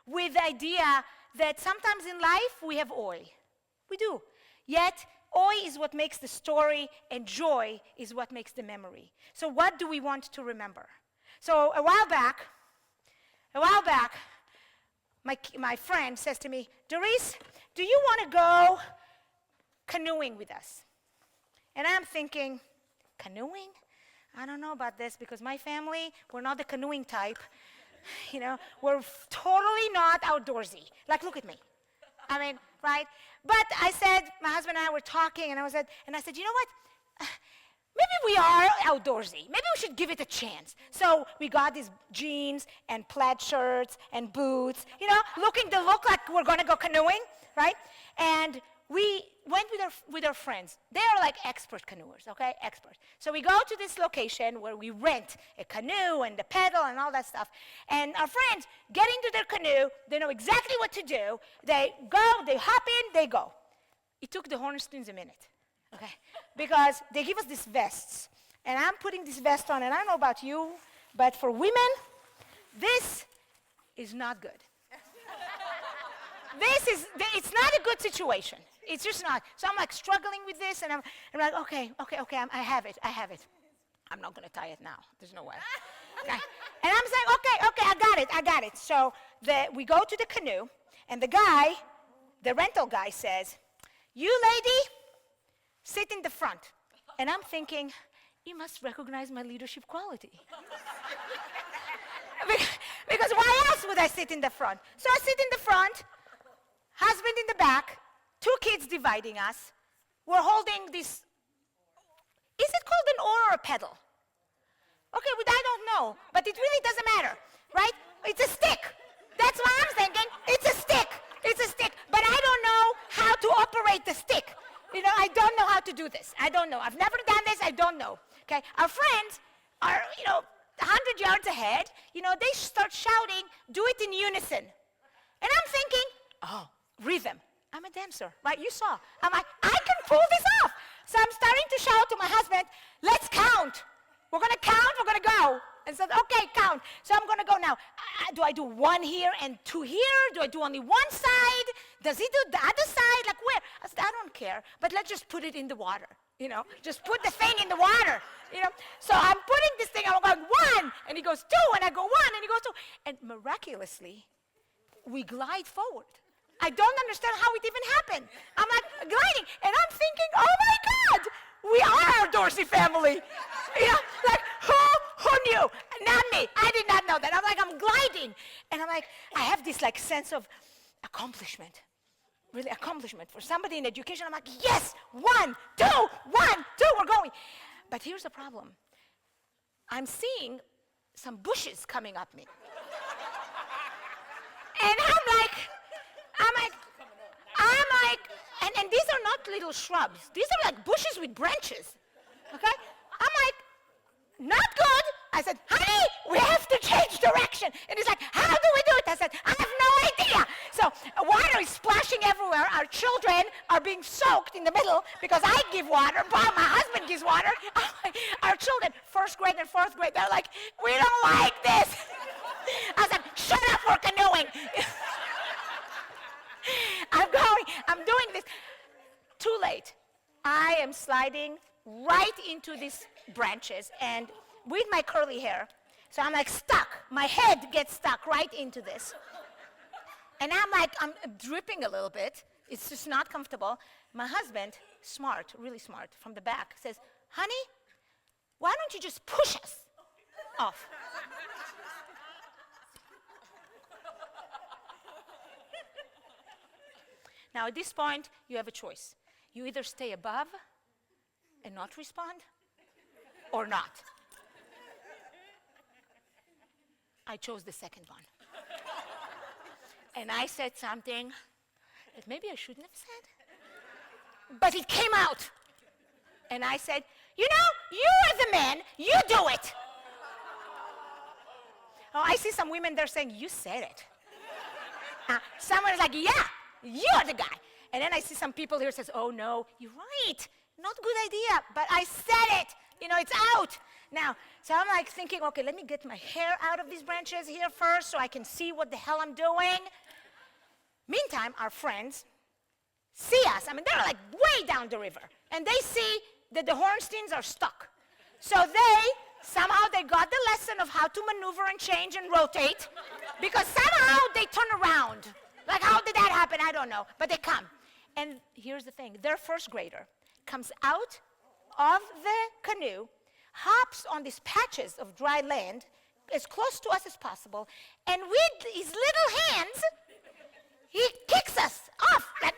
with the idea that sometimes in life we have oil. We do. Yet, oil is what makes the story, and joy is what makes the memory. So what do we want to remember? So a while back, my friend says to me, Dorice, do you want to go canoeing with us? And I'm thinking, canoeing? I don't know about this because my family, we're not the canoeing type. You know, we're totally not outdoorsy. Like, look at me. I mean, right? But I said, my husband and I were talking, and I said, you know what? Maybe we are outdoorsy. Maybe we should give it a chance. So we got these jeans and plaid shirts and boots, you know, to look like we're going to go canoeing, right? And we went with our friends. They are like expert canoers, okay? Expert. So we go to this location where we rent a canoe and the pedal and all that stuff. And our friends get into their canoe. They know exactly what to do. They go, they hop in, they go. It took the Horensteins a minute, okay? Because they give us these vests. And I'm putting this vest on, and I don't know about you, but for women, this is not good. It's not a good situation. It's just not. So I'm like struggling with this, and I'm like, okay, I have it. I'm not going to tie it now. There's no way. Okay. And I'm saying, okay, I got it. So we go to the canoe, and the rental guy says, you lady, sit in the front. And I'm thinking, you must recognize my leadership quality. Because why else would I sit in the front? So I sit in the front, husband in the back, 2 kids dividing us. We're holding this, is it called an oar or a pedal? Okay, I don't know, but it really doesn't matter, right? It's a stick. That's what I'm thinking. It's a stick. But I don't know how to operate the stick. You know, I don't know how to do this. I don't know. I've never done this. I don't know. Okay, our friends are, 100 yards ahead. They start shouting, do it in unison. And I'm thinking, oh, rhythm. I'm a dancer, right? You saw. I'm like, I can pull this off. So I'm starting to shout to my husband, let's count. We're going to count, we're going to go. And said, okay, count. So I'm going to go now. Do I do 1 here and 2 here? Do I do only one side? Does he do the other side? Like where? I said, I don't care, but let's just put it in the water. Just put the thing in the water. So I'm putting this thing, I'm going 1, and he goes 2, and I go 1, and he goes 2. And miraculously, we glide forward. I don't understand how it even happened. I'm like gliding, and I'm thinking, oh my God, we are a Dorsey family. Like who knew? Not me. I did not know that. I'm gliding, and I'm like, I have this like sense of accomplishment. Really accomplishment. For somebody in education, I'm like, yes, 1, 2, 1, 2, we're going. But here's the problem. I'm seeing some bushes coming at me. And I'm like, and these are not little shrubs. These are like bushes with branches, okay? I'm like, not good. I said, honey, we have to change direction. And he's like, how do we do it? I said, I have no idea. So water is splashing everywhere. Our children are being soaked in the middle because I give water, but my husband gives water. Our children, 1st grade and 4th grade, they're like, we don't like this. I said, shut up, we're canoeing. I'm doing this. Too late. I am sliding right into these branches and with my curly hair. So I'm like stuck. My head gets stuck right into this. And I'm dripping a little bit. It's just not comfortable. My husband, smart, really smart, from the back says, honey, why don't you just push us off? Now, at this point, you have a choice. You either stay above and not respond, or not. I chose the second one. And I said something that maybe I shouldn't have said, but it came out. And I said, you are the man, you do it. Oh, I see some women there saying, you said it. Someone is like, yeah. You're the guy. And then I see some people here says, oh no, you're right. Not good idea, but I said it. It's out. Now, so I'm like thinking, okay, let me get my hair out of these branches here first so I can see what the hell I'm doing. Meantime, our friends see us. I mean, they're like way down the river. And they see that the Horensteins are stuck. So somehow they got the lesson of how to maneuver and change and rotate, because somehow they turn around. Like, how did that happen? I don't know. But they come. And here's the thing. Their first grader comes out of the canoe, hops on these patches of dry land as close to us as possible, and with his little hands, he kicks us off. And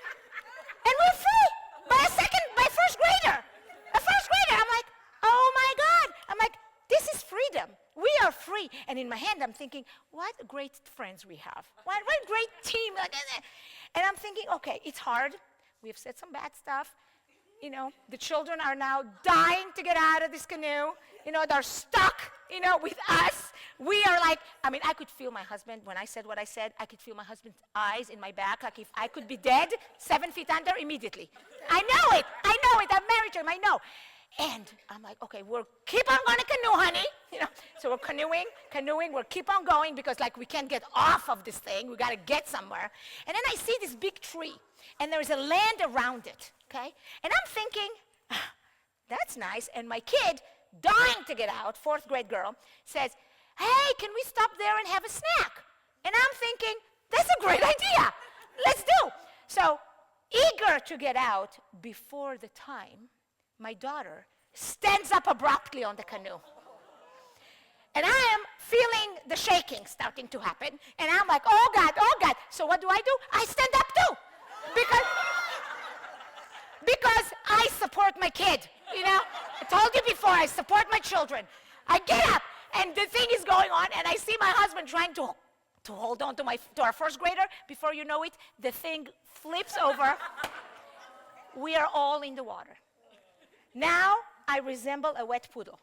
we're free by first grader. A first grader. I'm like, oh my God. I'm like, this is freedom. We are free. And in my hand, I'm thinking, what great friends we have. What great team. And I'm thinking, okay, it's hard. We've said some bad stuff. The children are now dying to get out of this canoe. They're stuck, with us. We are like, I could feel my husband, when I said what I said, I could feel my husband's eyes in my back, like if I could be dead 7 feet under immediately. I know it. I'm married to him, I know. And I'm like, okay, we'll keep on going to canoe, honey. So we're canoeing, we'll keep on going because we can't get off of this thing. We got to get somewhere. And then I see this big tree, and there's a land around it, okay? And I'm thinking, that's nice. And my kid, dying to get out, 4th grade girl, says, hey, can we stop there and have a snack? And I'm thinking, that's a great idea. Let's do. So eager to get out before the time, my daughter stands up abruptly on the canoe. And I am feeling the shaking starting to happen. And I'm like, oh God. So what do? I stand up too. Because I support my kid. I told you before, I support my children. I get up, and the thing is going on, and I see my husband trying to hold on to our first grader. Before you know it, the thing flips over. We are all in the water. Now I resemble a wet poodle.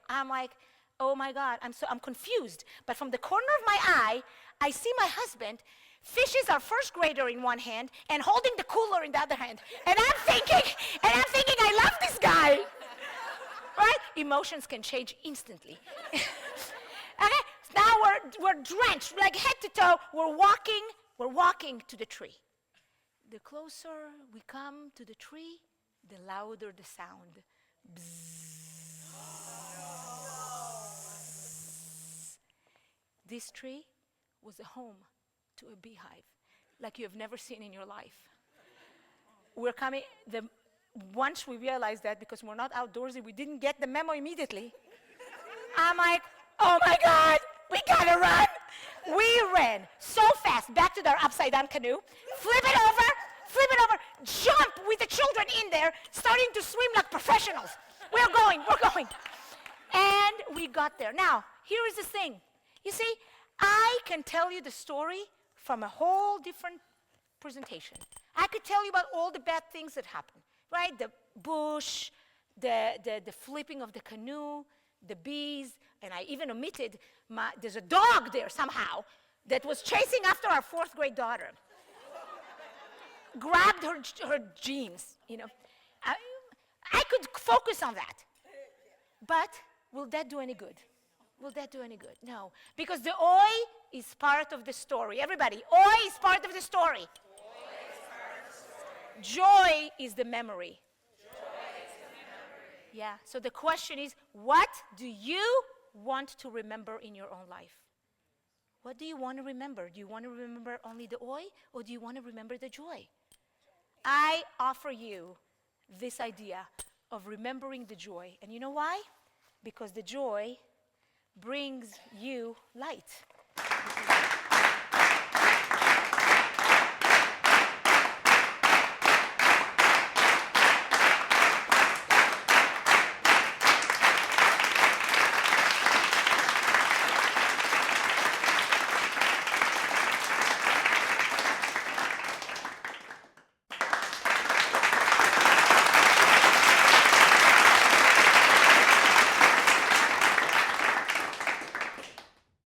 I'm like, oh my God, I'm confused. But from the corner of my eye, I see my husband fishes our first grader in one hand and holding the cooler in the other hand. And I'm thinking, I love this guy. Right? Emotions can change instantly. Okay? Now we're drenched, like head to toe. We're walking to the tree. The closer we come to the tree, the louder the sound. Bzzz. This tree was a home to a beehive like you have never seen in your life. We're coming, once we realized that, because we're not outdoorsy, we didn't get the memo immediately. I'm like, oh my God, we gotta run. We ran so fast back to their upside down canoe, flip it over, jump with the children in there, starting to swim like professionals. We're going. And we got there. Now, here is the thing. You see, I can tell you the story from a whole different presentation. I could tell you about all the bad things that happened, right? The bush, the flipping of the canoe, the bees, and I even omitted, there's a dog there somehow that was chasing after our 4th grade daughter. Grabbed her jeans, I could focus on that. But will that do any good? No, because the oi is part of the story. Everybody, oi is part of the story. Joy is the memory. Yeah, so the question is, what do you want to remember in your own life? What do you want to remember? Do you want to remember only the oi, or do you want to remember the joy? I offer you this idea of remembering the joy. And you know why? Because the joy brings you light.